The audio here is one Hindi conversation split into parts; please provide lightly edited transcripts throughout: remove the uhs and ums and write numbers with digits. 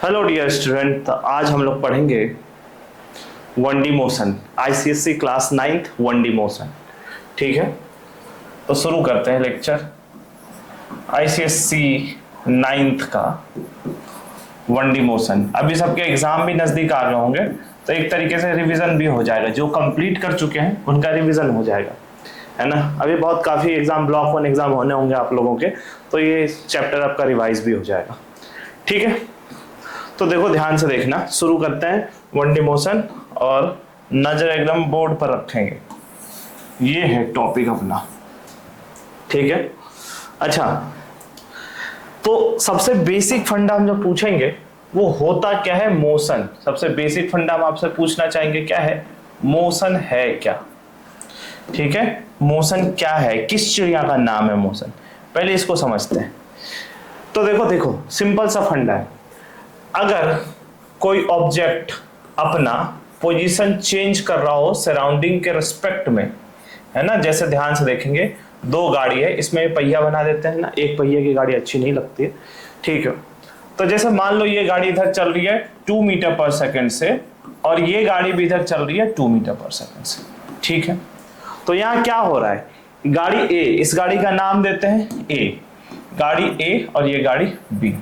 हेलो डियर स्टूडेंट, आज हम लोग पढ़ेंगे 1D motion, ICSC class 9th 1D motion. ठीक है, तो शुरू करते हैं लेक्चर आईसीएससी 9th का 1D मोशन। अभी सबके एग्जाम भी नजदीक आ गए होंगे, तो एक तरीके से रिवीजन भी हो जाएगा। जो कंप्लीट कर चुके हैं उनका रिवीजन हो जाएगा, है ना। अभी बहुत काफी एग्जाम, ब्लॉक 1 एग्जाम होने होंगे आप लोगों के, तो ये चैप्टर आपका रिवाइज भी हो जाएगा। ठीक है, तो देखो ध्यान से देखना, शुरू करते हैं 1D मोशन और नजर एकदम बोर्ड पर रखेंगे। ये है टॉपिक अपना, ठीक है। अच्छा, तो सबसे बेसिक फंडा हम जो पूछेंगे वो होता क्या है, मोशन। सबसे बेसिक फंडा हम आपसे पूछना चाहेंगे क्या है, मोशन है क्या। ठीक है, मोशन क्या है, किस चिड़िया का नाम है मोशन, पहले इसको समझते हैं। तो देखो सिंपल सा फंडा है। अगर कोई ऑब्जेक्ट अपना पोजीशन चेंज कर रहा हो सराउंडिंग के रिस्पेक्ट में, है ना। जैसे ध्यान से देखेंगे, दो गाड़ी है, इसमें पहिया बना देते हैं ना, एक पहिए की गाड़ी अच्छी नहीं लगती है, ठीक है। तो जैसे मान लो ये गाड़ी इधर चल रही है 2 मीटर पर सेकंड से, और ये गाड़ी भी इधर चल रही है 2 मीटर पर सेकंड से, ठीक है। तो यहाँ क्या हो रहा है, गाड़ी ए, इस गाड़ी का नाम देते हैं ए, गाड़ी ए और ये गाड़ी बी।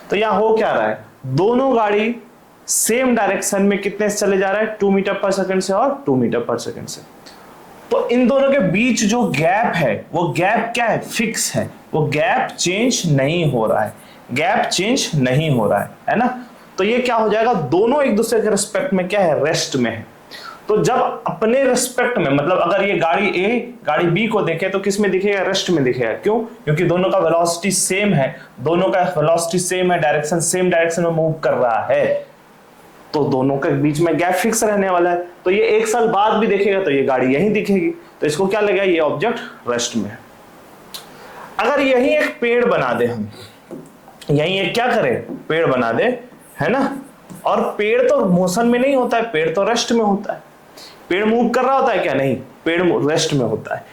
तो यहाँ हो क्या रहा है, दोनों गाड़ी सेम डायरेक्शन में कितने से चले जा रहा है, 2 मीटर पर सेकंड से और 2 मीटर पर सेकंड से। तो इन दोनों के बीच जो गैप है वो गैप क्या है, फिक्स है, वो गैप चेंज नहीं हो रहा है, गैप चेंज नहीं हो रहा है ना। तो ये क्या हो जाएगा, दोनों एक दूसरे के रिस्पेक्ट में क्या है, रेस्ट में है। तो जब अपने रिस्पेक्ट में, मतलब अगर ये गाड़ी ए गाड़ी बी को देखे तो किस में दिखेगा, रेस्ट में दिखेगा। क्यों, क्योंकि दोनों का वेलोसिटी सेम है, दोनों का वेलोसिटी सेम है, डायरेक्शन सेम डायरेक्शन में मूव कर रहा है, तो दोनों के बीच में गैप फिक्स रहने वाला है। तो ये 1 साल बाद भी देखेगा तो ये गाड़ी यहीं दिखेगी, तो इसको क्या लगेगा, ये ऑब्जेक्ट रेस्ट में है। अगर यही एक पेड़ बना दे, हम यही एक क्या करें, पेड़ बना दे, है ना। और पेड़ तो मोशन में नहीं होता है, पेड़ तो रेस्ट में होता है। पेड़ मूव कर रहा होता है क्या, नहीं, पेड़ रेस्ट में होता है।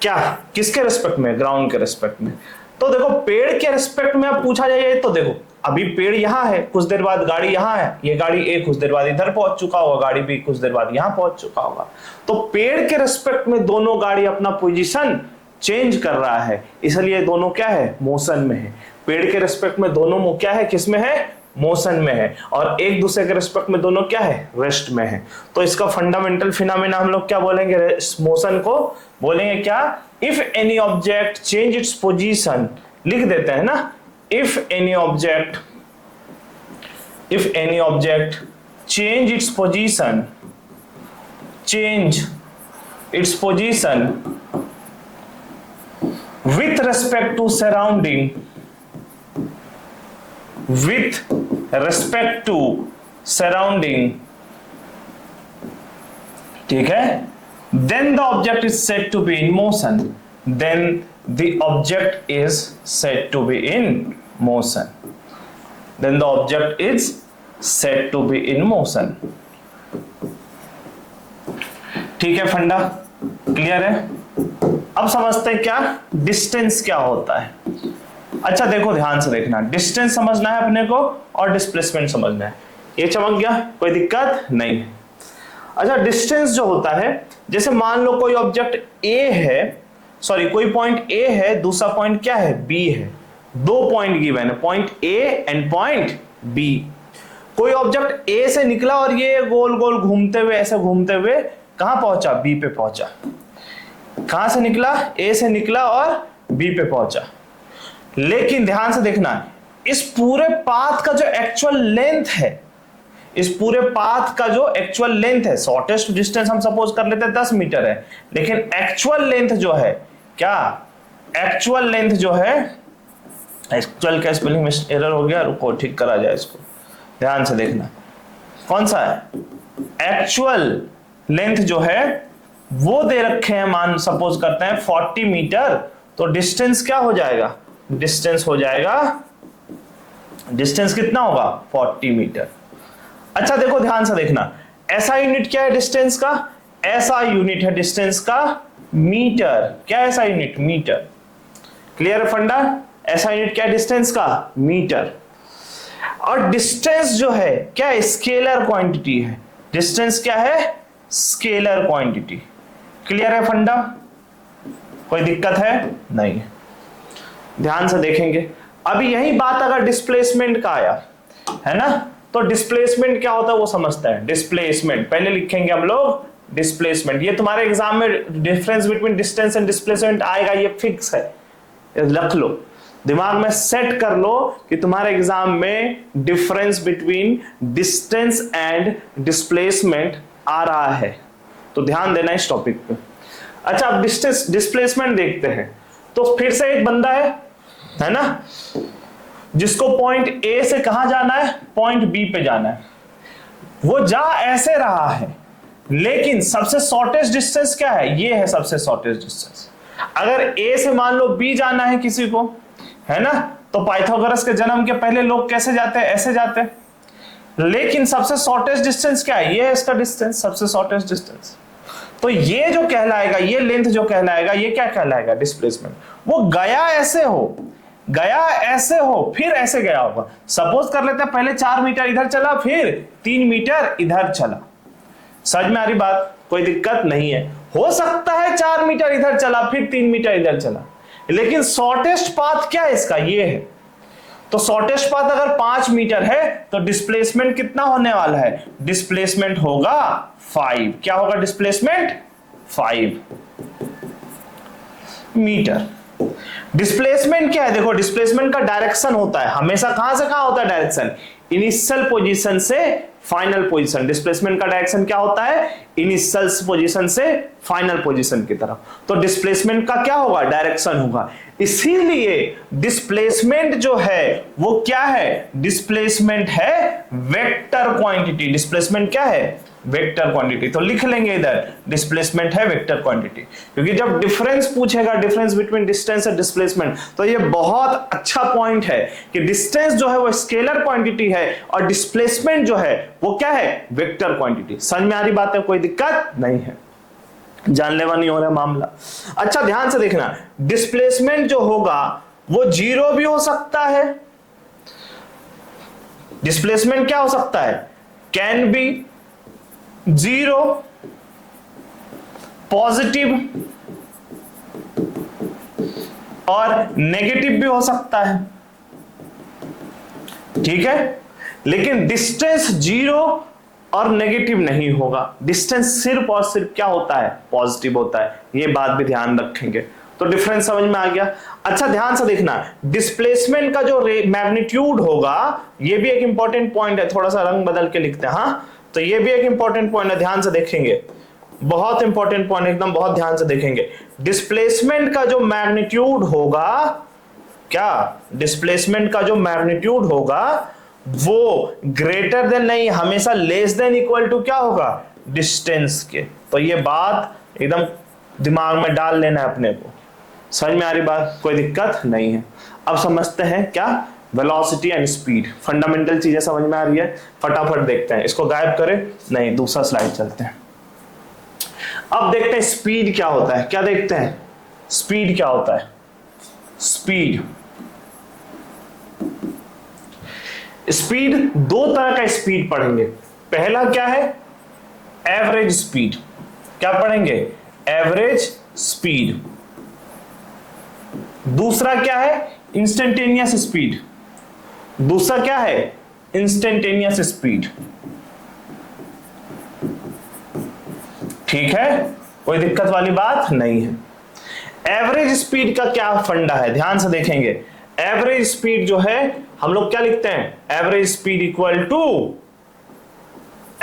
क्या, किसके रिस्पेक्ट में, ग्राउंड के रिस्पेक्ट में। तो देखो पेड़ के रिस्पेक्ट में अब पूछा जाए तो देखो अभी पेड़ यहां है, कुछ देर बाद गाड़ी यहां है, ये गाड़ी ए कुछ देर बाद इधर पहुंच चुका होगा, गाड़ी बी कुछ देर बाद यहां पहुंच चुका होगा। तो पेड़ के रिस्पेक्ट में दोनों गाड़ी अपना पोजीशन चेंज कर रहा है, इसलिए दोनों क्या है, मोशन में है। पेड़ के रिस्पेक्ट में दोनों क्या है, किसमें है, मोशन में है, और एक दूसरे के रिस्पेक्ट में दोनों क्या है, रेस्ट में है। तो इसका फंडामेंटल फिनोमेना हम लोग क्या बोलेंगे, मोशन को बोलेंगे क्या, if any object change its position, लिख देते हैं ना, if any object change its position with respect to surrounding, ठीक है, then the object is said to be in motion, ठीक है। फंडा क्लियर है। अब समझते हैं क्या डिस्टेंस क्या होता है। अच्छा देखो ध्यान से देखना, डिस्टेंस समझना है अपने को और डिस्प्लेसमेंट समझना है। ये चमक गया, कोई दिक्कत नहीं है। अच्छा, डिस्टेंस जो होता है, जैसे मान लो कोई ऑब्जेक्ट ए है, सॉरी कोई पॉइंट ए है, दूसरा पॉइंट क्या है, बी है, दो पॉइंट गिवन है, point A and point B. कोई ऑब्जेक्ट ए से निकला और ये गोल गोल घूमते हुए, ऐसे घूमते हुए कहां पहुंचा, बी पे पहुंचा। कहां से निकला, ए से निकला और बी पे पहुंचा। लेकिन ध्यान से देखना, इस पूरे पाथ का जो एक्चुअल लेंथ है, इस पूरे पाथ का जो एक्चुअल लेंथ है, शॉर्टेस्ट डिस्टेंस हम सपोज कर लेते हैं 10 मीटर है, लेकिन एक्चुअल लेंथ जो है क्या, एक्चुअल लेंथ जो है, एक्चुअल का स्पेलिंग में एरर हो गया, रुको ठीक करा जाए इसको, ध्यान से देखना कौन सा है, एक्चुअल लेंथ जो है वो दे रखे हैं, मान सपोज करते हैं 40 मीटर, तो डिस्टेंस क्या हो जाएगा, डिस्टेंस हो जाएगा, डिस्टेंस कितना होगा, 40 मीटर। अच्छा देखो ध्यान से देखना, ऐसा यूनिट क्या है डिस्टेंस का, ऐसा यूनिट है डिस्टेंस का मीटर। क्या ऐसा यूनिट, मीटर। क्लियर है फंडा, ऐसा यूनिट क्या है डिस्टेंस का, मीटर। और डिस्टेंस जो है क्या है, स्केलर क्वांटिटी है। डिस्टेंस क्या है, स्केलर क्वांटिटी। क्लियर है फंडा, कोई दिक्कत है नहीं। ध्यान से देखेंगे, अभी यही बात अगर डिस्प्लेसमेंट का आया है ना, तो डिस्प्लेसमेंट क्या होता है वो समझते हैं। डिस्प्लेसमेंट पहले लिखेंगे हम लोग, डिस्प्लेसमेंट। ये तुम्हारे एग्जाम में difference between distance and displacement आएगा, ये फिक्स है, रख लो दिमाग में, सेट कर लो कि तुम्हारे एग्जाम में difference between distance and displacement आ रहा है, तो ध्यान देना इस टॉपिक पे। अच्छा, अब डिस्टेंस डिस्प्लेसमेंट देखते हैं। तो फिर से एक बंदा है ना, जिसको पॉइंट ए से कहां जाना है, पॉइंट बी पे जाना है। वो जा ऐसे रहा है, लेकिन सबसे शॉर्टेस्ट डिस्टेंस क्या है, ये है सबसे शॉर्टेस्ट डिस्टेंस। अगर ए से मान लो बी जाना है किसी को, है ना, तो पाइथागोरस के जन्म के पहले लोग कैसे जाते हैं, ऐसे जाते हैं। लेकिन सबसे शॉर्टेस्ट डिस्टेंस क्या है, ये है इसका डिस्टेंस, सबसे शॉर्टेस्ट डिस्टेंस। तो ये जो कहलाएगा, ये लेंथ जो कहलाएगा, ये क्या कहलाएगा, डिस्प्लेसमेंट। वो गया ऐसे हो, गया ऐसे हो, फिर ऐसे गया होगा। सपोज कर लेते हैं पहले 4 मीटर इधर चला, फिर 3 मीटर इधर चला। समझ में आ रही बात, कोई दिक्कत नहीं है। हो सकता है 4 मीटर इधर चला, फिर 3 मीटर इधर चला, लेकिन शॉर्टेस्ट पाथ क्या है इसका, ये है। तो शॉर्टेस्ट पाथ अगर 5 मीटर है, तो डिस्प्लेसमेंट कितना होने वाला है, डिस्प्लेसमेंट होगा 5। क्या होगा डिस्प्लेसमेंट, 5 मीटर। डिस्प्लेसमेंट क्या है, देखो डिस्प्लेसमेंट का डायरेक्शन होता है हमेशा, कहां से कहां होता है डायरेक्शन, इनिशियल पोजीशन से फाइनल पोजीशन। डिस्प्लेसमेंट का डायरेक्शन क्या होता है, इनिशियल पोजीशन से फाइनल पोजीशन की तरफ। तो डिस्प्लेसमेंट का क्या होगा, डायरेक्शन होगा। इसीलिए डिस्प्लेसमेंट जो है वो क्या है, डिस्प्लेसमेंट है वेक्टर क्वांटिटी। डिस्प्लेसमेंट क्या है, वेक्टर क्वांटिटी। तो लिख लेंगे इधर, डिस्प्लेसमेंट है वेक्टर क्वांटिटी, क्योंकि जब डिफरेंस पूछेगा, difference between distance and displacement, तो ये बहुत अच्छा पॉइंट है कि डिस्टेंस जो है वो स्केलर क्वांटिटी है और डिस्प्लेसमेंट जो है वो क्या है, वेक्टर क्वांटिटी। समझ में आ रही बात है, कोई दिक्कत नहीं है, जानलेवा नहीं हो रहा मामला। अच्छा ध्यान से देखना, डिस्प्लेसमेंट जो होगा वो 0 भी हो सकता है। डिस्प्लेसमेंट क्या हो सकता है, कैन बी 0, पॉजिटिव और नेगेटिव भी हो सकता है, ठीक है। लेकिन डिस्टेंस 0 और नेगेटिव नहीं होगा, डिस्टेंस सिर्फ और सिर्फ क्या होता है, पॉजिटिव होता है। ये बात भी ध्यान रखेंगे, तो डिफरेंस समझ में आ गया। अच्छा ध्यान से देखना, डिस्प्लेसमेंट का जो मैग्नीट्यूड होगा, ये भी एक इंपॉर्टेंट पॉइंट है, थोड़ा सा रंग बदल के लिखते हैं। हाँ, तो ये भी एक इंपॉर्टेंट पॉइंट है, ध्यान से देखेंगे, बहुत इंपॉर्टेंट पॉइंट, एकदम बहुत ध्यान से देखेंगे। डिस्प्लेसमेंट का जो मैग्नीट्यूड होगा, क्या डिस्प्लेसमेंट का जो मैग्नीट्यूड होगा वो ग्रेटर देन नहीं, हमेशा लेस देन इक्वल टू क्या होगा, डिस्टेंस के। तो ये बात एकदम दिमाग में डाल लेना है अपने को। समझ में आ रही बात, कोई दिक्कत नहीं है। अब समझते हैं क्या, वेलोसिटी एंड स्पीड, फंडामेंटल चीजें समझ में आ रही है, फटाफट देखते हैं। इसको गायब करें, नहीं दूसरा स्लाइड चलते हैं। अब देखते हैं स्पीड क्या होता है, क्या देखते हैं, स्पीड क्या होता है। स्पीड, स्पीड दो तरह का स्पीड पढ़ेंगे। पहला क्या है, एवरेज स्पीड। क्या पढ़ेंगे, एवरेज स्पीड। दूसरा क्या है, इंस्टेंटेनियस स्पीड। दूसरा क्या है, इंस्टेंटेनियस स्पीड। ठीक है, कोई दिक्कत वाली बात नहीं है। एवरेज स्पीड का क्या फंडा है, ध्यान से देखेंगे। एवरेज स्पीड जो है हम लोग क्या लिखते हैं, average speed equal to,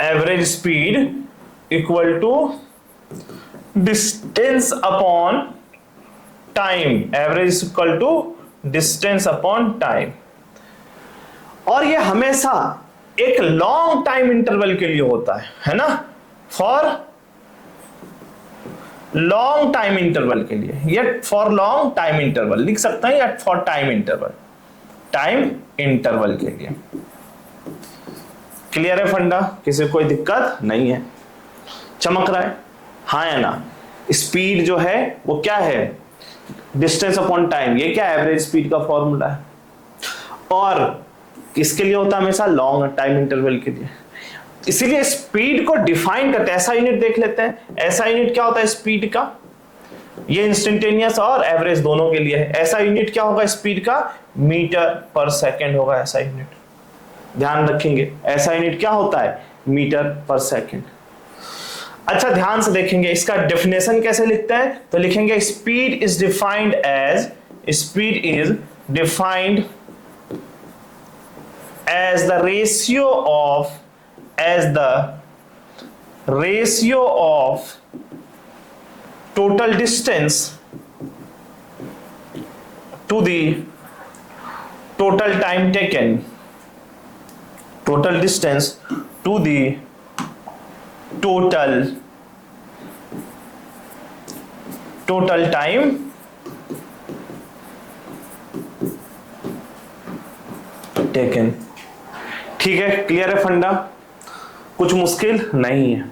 average speed equal to distance upon time. Average equal to distance upon time. और ये हमेशा एक लॉन्ग टाइम इंटरवल के लिए होता है ना, फॉर लॉन्ग टाइम इंटरवल के लिए, ये फॉर लॉन्ग टाइम इंटरवल लिख सकते हैं, या for time interval, time interval के लिए। क्लियर है फंडा, किसी कोई दिक्कत नहीं है, चमक रहा है, हाँ या ना। स्पीड जो है वो क्या है, डिस्टेंस अपॉन टाइम, ये क्या एवरेज स्पीड का फॉर्मूला है। और किसके लिए होता है? हमेशा लॉन्ग टाइम इंटरवल के लिए। इसीलिए स्पीड को डिफाइन करते हैं, ऐसा यूनिट देख लेते हैं। ऐसा यूनिट क्या होता है स्पीड का? ये इंस्टेंटेनियस और एवरेज दोनों के लिए है। ऐसा यूनिट क्या होगा स्पीड का? मीटर पर सेकंड होगा ऐसा यूनिट, ध्यान रखेंगे। ऐसा यूनिट क्या होता है? मीटर पर सेकंड। अच्छा ध्यान से देखेंगे, इसका डेफिनेशन कैसे लिखते हैं? तो लिखेंगे speed is defined as, speed is defined as the ratio of total distance to the total time taken, total distance to the total time taken। ठीक है, क्लियर है फंडा? कुछ मुश्किल नहीं है।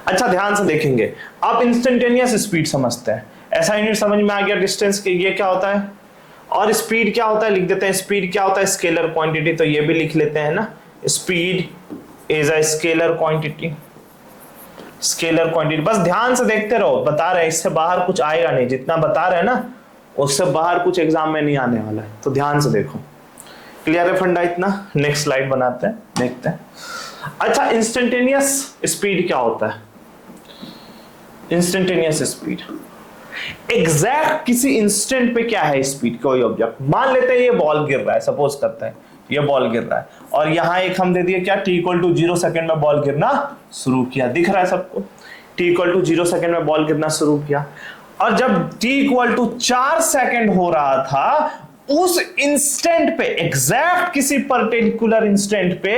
अच्छा ध्यान से देखेंगे, आप इंस्टेंटेनियस स्पीड समझते हैं, ऐसा यूनिट समझ में आ गया। डिस्टेंस के ये क्या होता है, और स्पीड क्या होता है लिख देते हैं। स्पीड क्या होता है? स्केलर क्वांटिटी, तो ये भी लिख लेते हैं ना, speed is a scalar quantity. Scalar quantity, बस ध्यान से देखते रहो, बता रहे हैं इससे बाहर कुछ आएगा नहीं, जितना बता रहे हैं ना उससे बाहर कुछ एग्जाम में नहीं आने वाला है, तो ध्यान से देखो। क्लियर है फंडा इतना? नेक्स्ट स्लाइड बनाते हैं, देखते हैं। अच्छा इंस्टेंटेनियस स्पीड क्या होता है? इंस्टेंटेनियस स्पीड एग्जैक्ट किसी इंस्टेंट पे क्या है स्पीड, कोई ऑब्जेक्ट, मान लेते हैं ये बॉल गिर रहा है, सपोज करते हैं ये बॉल गिर रहा है, और यहां एक हम दे दिए क्या, t=0 सेकंड में बॉल गिरना शुरू किया, दिख रहा है सबको, t=0 सेकंड में बॉल गिरना शुरू किया, और जब t=4 सेकंड हो रहा था उस इंस्टेंट पे, एग्जैक्ट किसी पर्टिकुलर इंस्टेंट पे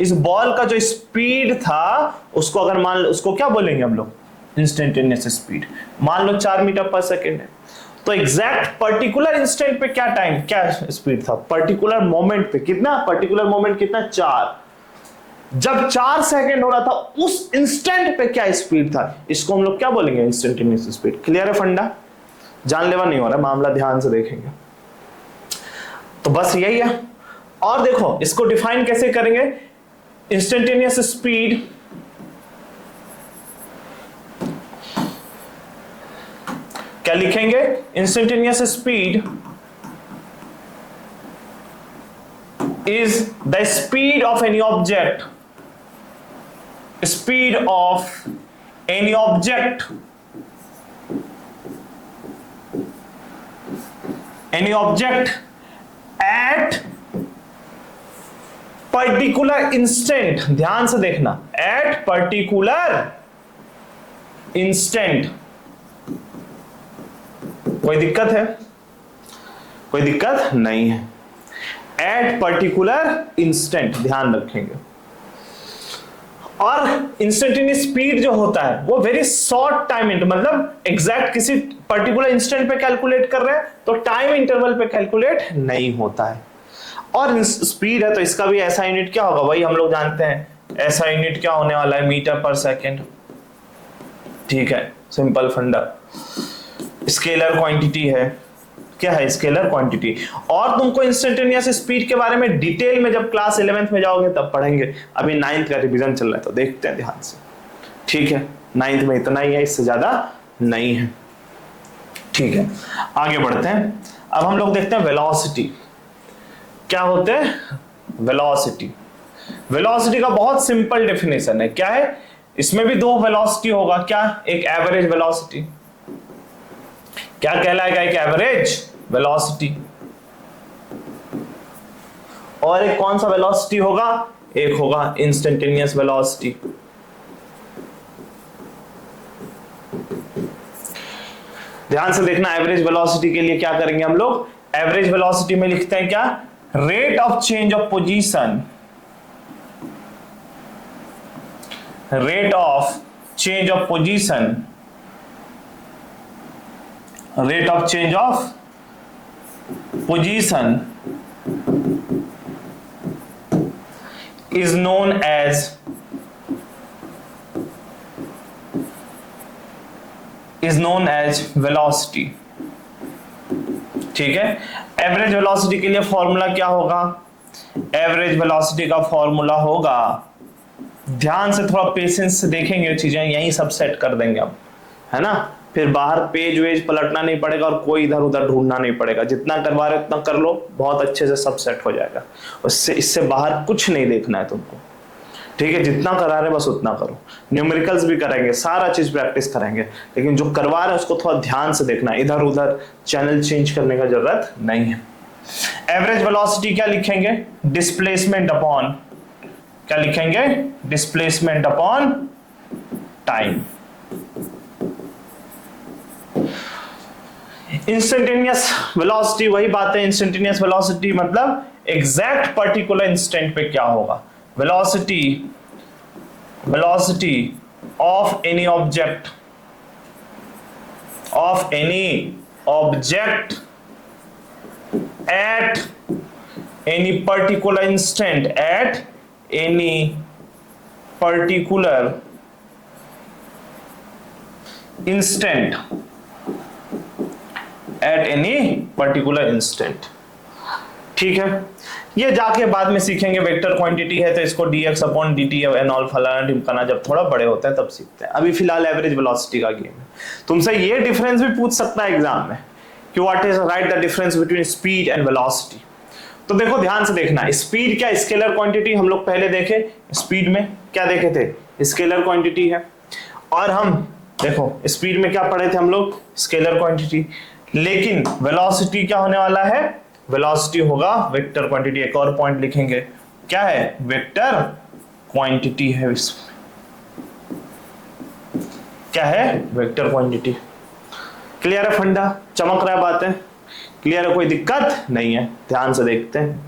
इस बॉल का जो स्पीड था उसको अगर मान लो, उसको क्या बोलेंगे हम लोग? Instantaneous speed. मान लो 4 मीटर पर सेकंड है, तो एग्जैक्ट पर्टिकुलर इंस्टेंट पे क्या टाइम, क्या स्पीड था? पर्टिकुलर मोमेंट पे कितना? पर्टिकुलर मोमेंट कितना? 4। जब 4 सेकंड हो रहा था उस इंस्टेंट पे क्या स्पीड था, इसको हम लोग क्या बोलेंगे? Instantaneous speed. क्लियर है फंडा? जानलेवा नहीं हो रहा मामला, ध्यान से देखेंगे। तो बस यही है। और देखो इसको डिफाइन कैसे करेंगे? इंस्टेंटेनियस स्पीड क्या लिखेंगे? Instantaneous speed is the speed of any object, speed of any object, any object at particular instant. ध्यान से देखना, एट पर्टिकुलर इंस्टेंट। कोई दिक्कत है? कोई दिक्कत नहीं है। एट पर्टिकुलर इंस्टेंट, ध्यान रखेंगे। और इंस्टेंटेनियस स्पीड जो होता है वो वेरी शॉर्ट टाइम इंटरवल, मतलब एग्जैक्ट किसी पर्टिकुलर इंस्टेंट पे कैलकुलेट कर रहे हैं तो टाइम इंटरवल पे कैलकुलेट नहीं होता है। और स्पीड है तो इसका भी ऐसा यूनिट क्या होगा, वही हम लोग जानते हैं, ऐसा यूनिट क्या होने वाला है? मीटर पर सेकेंड। ठीक है, सिंपल फंडा। स्केलर क्वांटिटी है, क्या है? Scalar quantity. और तुमको इंस्टेंटेनियस स्पीड के बारे में डिटेल में जब क्लास 11th में जाओगे तब पढ़ेंगे, अभी 9th का रिवीजन चल रहा है तो देखते हैं ध्यान से। ठीक है, 9th में इतना ही है, इससे ज्यादा नहीं है। ठीक है, आगे बढ़ते हैं। अब हम लोग देखते हैं वेलोसिटी क्या होते हैं। वेलोसिटी, वेलोसिटी का बहुत सिंपल डेफिनेशन है, क्या है? इसमें भी दो वेलोसिटी होगा, क्या? एक एवरेज वेलोसिटी, क्या कहलाएगा? एक एवरेज वेलोसिटी। और एक कौन सा वेलोसिटी होगा? एक होगा इंस्टेंटेनियस वेलोसिटी। ध्यान से देखना, एवरेज वेलोसिटी के लिए क्या करेंगे हम लोग? एवरेज वेलोसिटी में लिखते हैं क्या? Rate of change of position, rate of change of position, rate of change of position is known as velocity। ठीक है, एवरेज वेलोसिटी के लिए फॉर्मूला क्या होगा? एवरेज वेलोसिटी का फॉर्मूला होगा, ध्यान से थोड़ा पेशेंस से देखेंगे चीजें, यही सब सेट कर देंगे अब, है ना। फिर बाहर पेज वेज पलटना नहीं पड़ेगा और कोई इधर उधर ढूंढना नहीं पड़ेगा, जितना करवा रहे उतना कर लो, बहुत अच्छे से सब सेट हो जाएगा। उससे इससे बाहर कुछ नहीं देखना है तुमको, ठीक है। जितना करा रहे बस उतना करो, न्यूमेरिकल्स भी करेंगे, सारा चीज प्रैक्टिस करेंगे, लेकिन जो करवा रहे हैं उसको थोड़ा ध्यान से देखना है, इधर उधर चैनल चेंज करने का जरूरत नहीं है। एवरेज वेलोसिटी क्या लिखेंगे, डिस्प्लेसमेंट अपॉन, क्या लिखेंगे, displacement upon time. Instantaneous velocity वही बात है, इंस्टेंटेनियस वेलोसिटी मतलब एग्जैक्ट पर्टिकुलर इंस्टेंट पे क्या होगा। Velocity of any object, at any particular instant, at any particular instant, at any particular instant, ठीक है। ये जाके बाद में सीखेंगे, वेक्टर क्वांटिटी है तो इसको dx upon dt and all फलाना ढिमकाना जब थोड़ा बड़े होते हैं तब सीखते हैं। अभी फिलहाल एवरेज वेलोसिटी का गेम है। तुमसे ये डिफरेंस भी पूछ सकता है एग्जाम में कि what is right the difference between speed and velocity. तो देखो ध्यान से देखना, स्पीड क्या स्केलर क्वांटिटी, हम लोग पहले देखे स्पीड में क्या देखे थे, स्केलर क्वांटिटी है, और हम देखो स्पीड में क्या पढ़े थे हम लोग, स्केलर क्वांटिटी। लेकिन वेलोसिटी क्या होने वाला है, वेलोसिटी होगा वेक्टर क्वांटिटी। एक और पॉइंट लिखेंगे, क्या है, वेक्टर क्वांटिटी है इसमें, क्या है, वेक्टर क्वांटिटी। क्लियर है फंडा, चमक रहा है बातें, क्लियर है, कोई दिक्कत नहीं है, ध्यान से देखते हैं।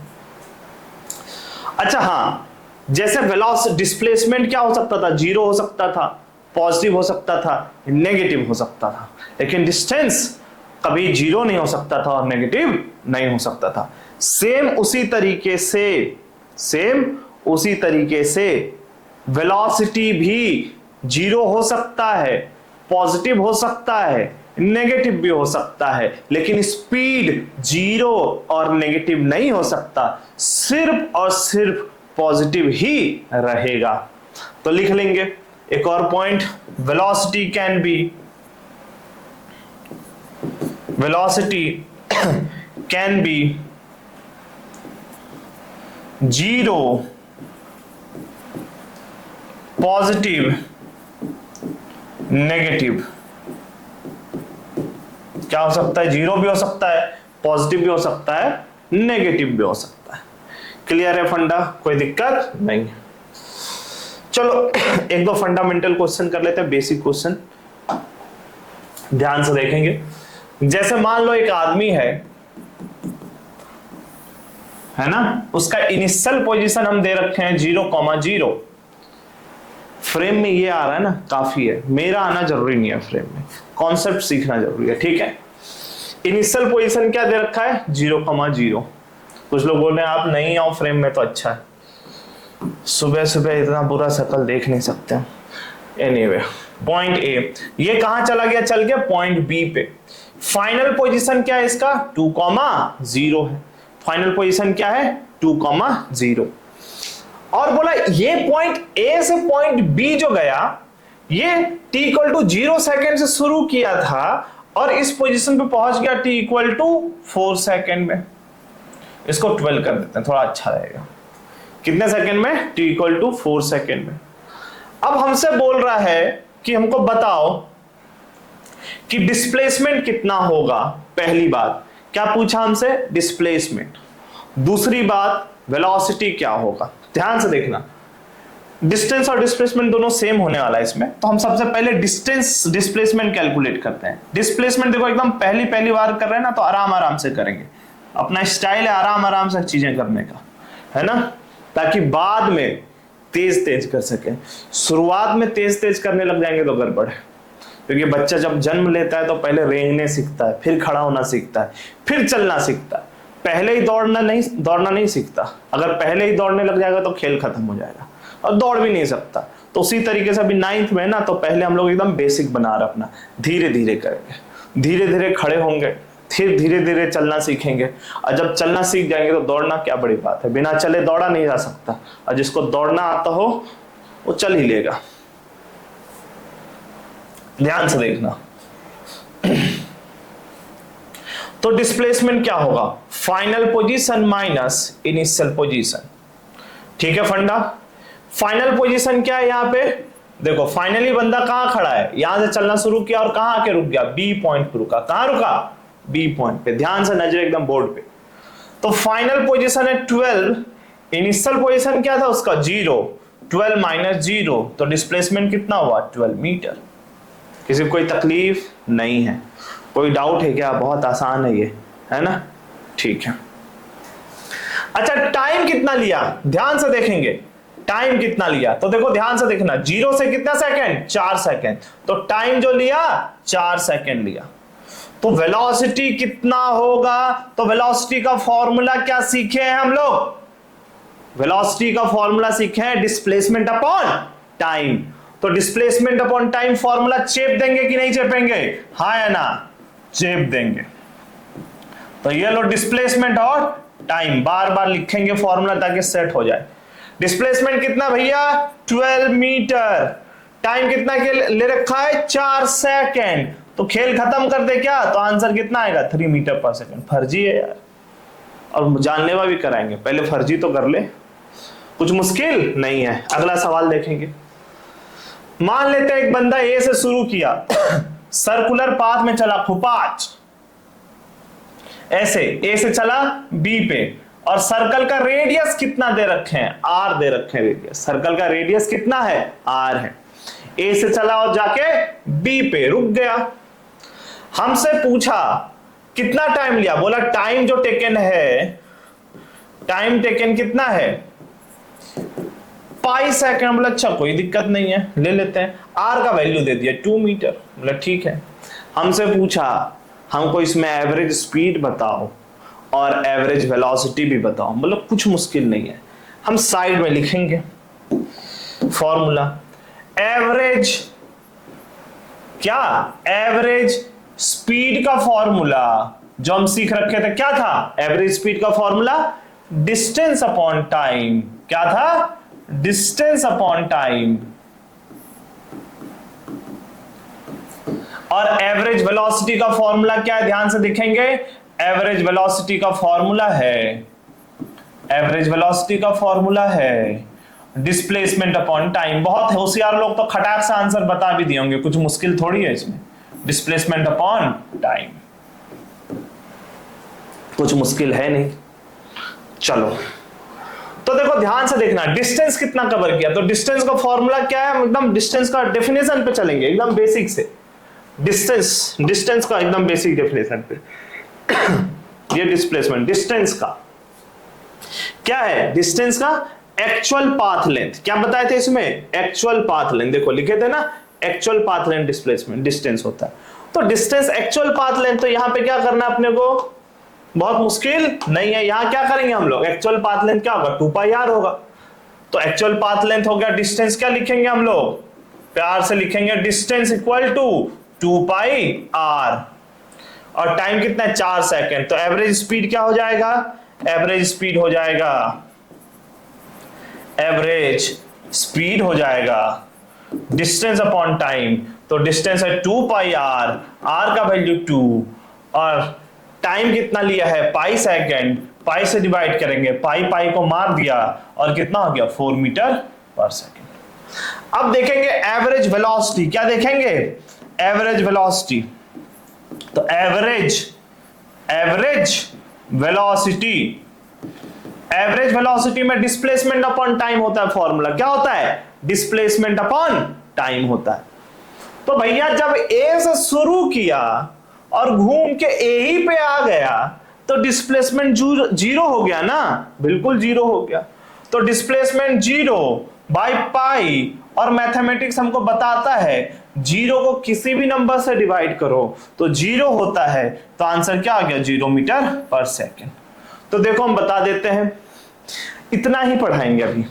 अच्छा हाँ, जैसे वेलोसिटी डिस्प्लेसमेंट क्या हो सकता था, जीरो हो सकता था, पॉजिटिव हो सकता था, नेगेटिव हो सकता था, लेकिन डिस्टेंस कभी जीरो नहीं हो सकता था और नेगेटिव नहीं हो सकता था। सेम उसी तरीके से वेलोसिटी भी जीरो हो सकता है, पॉजिटिव हो सकता है, नेगेटिव भी हो सकता है, लेकिन स्पीड जीरो और नेगेटिव नहीं हो सकता, सिर्फ और सिर्फ पॉजिटिव ही रहेगा। तो लिख लेंगे एक और point, velocity can be zero, positive, negative. क्या हो सकता है, जीरो भी हो सकता है, पॉजिटिव भी हो सकता है, नेगेटिव भी हो सकता है। क्लियर है फंडा, कोई दिक्कत नहीं। चलो एक दो फंडामेंटल क्वेश्चन कर लेते हैं, बेसिक क्वेश्चन ध्यान से देखेंगे। जैसे मान लो एक आदमी है ना, उसका इनिशियल पोजीशन हम दे रखे हैं 0,0। फ्रेम में ये आ रहा है ना, काफी है, मेरा आना जरूरी नहीं है, फ्रेम में कॉन्सेप्ट सीखना जरूरी है, ठीक है। इनिशियल पोजीशन क्या दे रखा है, 0,0। कुछ लोग बोल रहे हैं आप नहीं आओ फ्रेम में तो अच्छा है, सुबह सुबह इतना बुरा शक्ल देख नहीं सकते। एनीवे, पॉइंट ए ये कहां चला गया, चल गया पॉइंट बी पे। फाइनल पोजीशन क्या है इसका, 2,0 है। फाइनल पोजीशन क्या है, 2,0। और बोला ये पॉइंट ए से पॉइंट बी जो गया, ये t=0 सेकेंड से शुरू किया था और इस पोजीशन पे पहुंच गया t=4 सेकेंड में। इसको 12 कर देते हैं, थोड़ा अच्छा रहेगा। कितने सेकेंड में, t=4 सेकेंड में। अब हमसे बोल रहा है कि हमको बताओ कि डिस्प्लेसमेंट कितना होगा। पहली बात क्या पूछा हमसे, डिस्प्लेसमेंट। दूसरी बात वेलोसिटी क्या होगा। ध्यान से देखना, डिस्टेंस और डिस्प्लेसमेंट दोनों सेम होने वाला है इसमें, तो हम सबसे पहले डिस्टेंस डिस्प्लेसमेंट कैलकुलेट करते हैं। डिस्प्लेसमेंट देखो एकदम पहली बार कर रहे हैं ना, तो आराम से करेंगे, अपना स्टाइल है आराम से चीजें करने का, है ना, ताकि बाद में तेज कर सके। शुरुआत में तेज करने लग जाएंगे तो गड़बड़ है, क्योंकि बच्चा जब जन्म लेता है तो पहले रेंगने सीखता है, फिर खड़ा होना सीखता है, फिर चलना सीखता है, पहले ही दौड़ना नहीं सीखता। अगर पहले ही दौड़ने लग जाएगा तो खेल खत्म हो जाएगा और दौड़ भी नहीं सकता। तो उसी तरीके से अभी 9th में ना, तो पहले हम लोग एकदम बेसिक बना रहे अपना, धीरे धीरे करेंगे, धीरे धीरे खड़े होंगे, फिर धीरे धीरे चलना सीखेंगे, और जब चलना सीख जाएंगे तो दौड़ना क्या बड़ी बात है, बिना चले दौड़ा नहीं जा सकता, और जिसको दौड़ना आता हो वो चल ही लेगा। ध्यान से देखना। तो डिस्प्लेसमेंट क्या होगा, final position minus initial position. ठीक है फंडा। फाइनल पोजीशन क्या है, यहां पे देखो फाइनली बंदा कहां खड़ा है, यहां से चलना शुरू किया और कहां आके रुक गया, बी पॉइंट पे रुका। कहां रुका, बी पॉइंट पे। ध्यान से नजर एकदम बोर्ड पे। तो फाइनल पोजीशन है 12, इनिशियल पोजीशन क्या था उसका 0, 12 माइनस 0, तो डिस्प्लेसमेंट कितना हुआ 12 मीटर। किसी को कोई तकलीफ नहीं है, कोई डाउट है क्या, बहुत आसान है ये, है ना। ठीक है। अच्छा टाइम कितना लिया, ध्यान से देखेंगे टाइम कितना लिया। तो देखो ध्यान से देखना, 0 से कितना सेकंड, 4 सेकंड, तो टाइम जो लिया 4 सेकंड लिया। तो वेलोसिटी कितना होगा, तो वेलोसिटी का फॉर्मूला क्या सीखे हैं हम लोग, वेलोसिटी का फॉर्मूला सीखे हैं डिस्प्लेसमेंट अपॉन टाइम। तो डिस्प्लेसमेंट अपॉन टाइम फॉर्मूला चेप देंगे कि नहीं चेपेंगे, हाँ या ना, चेप देंगे। तो ये लो डिस्प्लेसमेंट और टाइम, बार बार लिखेंगे फॉर्मूला ताकि सेट हो जाए। डिस्प्लेसमेंट कितना भैया 12 मीटर, टाइम कितना के ले रखा है 4 सेकंड, तो खेल खत्म कर दे क्या, तो आंसर कितना आएगा 3 मीटर पर सेकंड। फर्जी है यार, और जानलेवा भी कराएंगे, पहले फर्जी तो कर ले, कुछ मुश्किल नहीं है। अगला सवाल देखेंगे। मान लेते हैं एक बंदा ए से शुरू किया, सर्कुलर पाथ में चला खुपाच, ऐसे ए से चला बी पे, और सर्कल का रेडियस कितना दे रखे हैं, आर दे रखे हैं रेडियस, सर्कल का रेडियस कितना है, आर है। ए से चला और जाके बी पे रुक गया। हमसे पूछा कितना टाइम लिया, बोला टाइम जो टेकन है, टाइम टेकन कितना है पाई सेकंड। बोला अच्छा कोई दिक्कत नहीं है, ले लेते हैं। आर का वैल्यू दे दिया 2 मीटर। बोला ठीक है। हमसे पूछा हमको इसमें एवरेज स्पीड बताओ और एवरेज वेलोसिटी भी बताओ। मतलब कुछ मुश्किल नहीं है, हम साइड में लिखेंगे फॉर्मूला। एवरेज क्या, एवरेज स्पीड का फॉर्मूला जो हम सीख रखे थे क्या था, एवरेज स्पीड का फॉर्मूला डिस्टेंस अपॉन टाइम। क्या था, डिस्टेंस अपॉन टाइम। और एवरेज वेलोसिटी का फॉर्मूला क्या है, ध्यान से देखेंगे। एवरेज वेलोसिटी का फॉर्मूला है, एवरेज वेलोसिटी का फॉर्मूला है डिस्प्लेसमेंट अपॉन टाइम। बहुत होशियार लोग तो खटाक से आंसर बता भी दिए होंगे, कुछ मुश्किल थोड़ी है इसमें। डिस्प्लेसमेंट अपॉन टाइम कुछ मुश्किल है नहीं। चलो तो देखो ध्यान से देखना, डिस्टेंस कितना कवर किया। तो डिस्टेंस का फॉर्मूला क्या है, एकदम डिस्टेंस का डेफिनेशन पे चलेंगे, एकदम बेसिक से। डिस्टेंस का एकदम बेसिक डेफिनेशन पे। ये डिस्प्लेसमेंट डिस्टेंस का क्या है, डिस्टेंस का एक्चुअल पाथ लेंथ। क्या बताए थे इसमें, एक्चुअल पाथ लेंथ। देखो लिखे थे ना, actual path length displacement distance होता है। तो डिस्टेंस एक्चुअल पाथ लेंथ, तो यहां पे क्या करना है अपने को, बहुत मुश्किल नहीं है। यहां क्या करेंगे हम लोग, एक्चुअल पाथ लेंथ क्या होगा 2πr होगा। तो एक्चुअल पाथ लेंथ हो गया, डिस्टेंस क्या लिखेंगे हम लोग, प्यार से लिखेंगे डिस्टेंस इक्वल टू 2πr, और टाइम कितना है 4 सेकंड। तो एवरेज स्पीड क्या हो जाएगा, एवरेज स्पीड हो जाएगा, एवरेज स्पीड हो जाएगा डिस्टेंस अपॉन टाइम। तो डिस्टेंस है 2πr, r का वैल्यू 2, और टाइम कितना लिया है पाई सेकंड, पाई से डिवाइड करेंगे, पाई पाई को मार दिया, और कितना हो गया 4 मीटर पर सेकंड। अब देखेंगे एवरेज वेलोसिटी, क्या देखेंगे, एवरेज वेलोसिटी। तो एवरेज वेलोसिटी, एवरेज वेलोसिटी में डिस्प्लेसमेंट अपॉन टाइम होता है फॉर्मूला। क्या होता है, डिस्प्लेसमेंट अपॉन टाइम होता है। तो भैया जब ए से शुरू किया और घूम के ए ही पे आ गया, तो डिस्प्लेसमेंट जीरो हो गया ना, बिल्कुल जीरो हो गया। तो डिस्प्लेसमेंट 0 बाई पाई, और मैथमेटिक्स हमको बताता है 0 को किसी भी नंबर से डिवाइड करो तो 0 होता है। तो आंसर क्या आ गया, 0 मीटर पर सेकंड। तो देखो हम बता देते हैं, इतना ही पढ़ाएंगे अभी।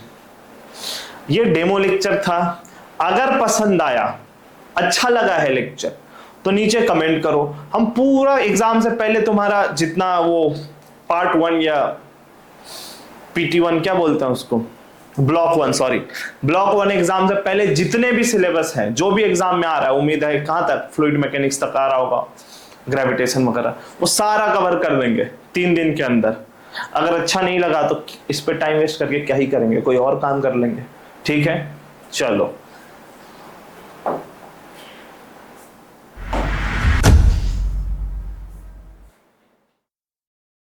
ये डेमो लेक्चर था, अगर पसंद आया, अच्छा लगा है लेक्चर, तो नीचे कमेंट करो। हम पूरा एग्जाम से पहले तुम्हारा जितना वो पार्ट 1 या PT1 क्या बोलते हैं उसको, ब्लॉक 1, सॉरी ब्लॉक 1 एग्जाम से पहले जितने भी सिलेबस हैं, जो भी एग्जाम में आ रहा है, उम्मीद है कहां तक, फ्लूइड मैकेनिक्स तक आ रहा होगा, ग्रेविटेशन वगैरह, वो सारा कवर कर देंगे 3 दिन के अंदर। अगर अच्छा नहीं लगा तो इस पे टाइम वेस्ट करके क्या ही करेंगे, कोई और काम कर लेंगे। ठीक है, चलो।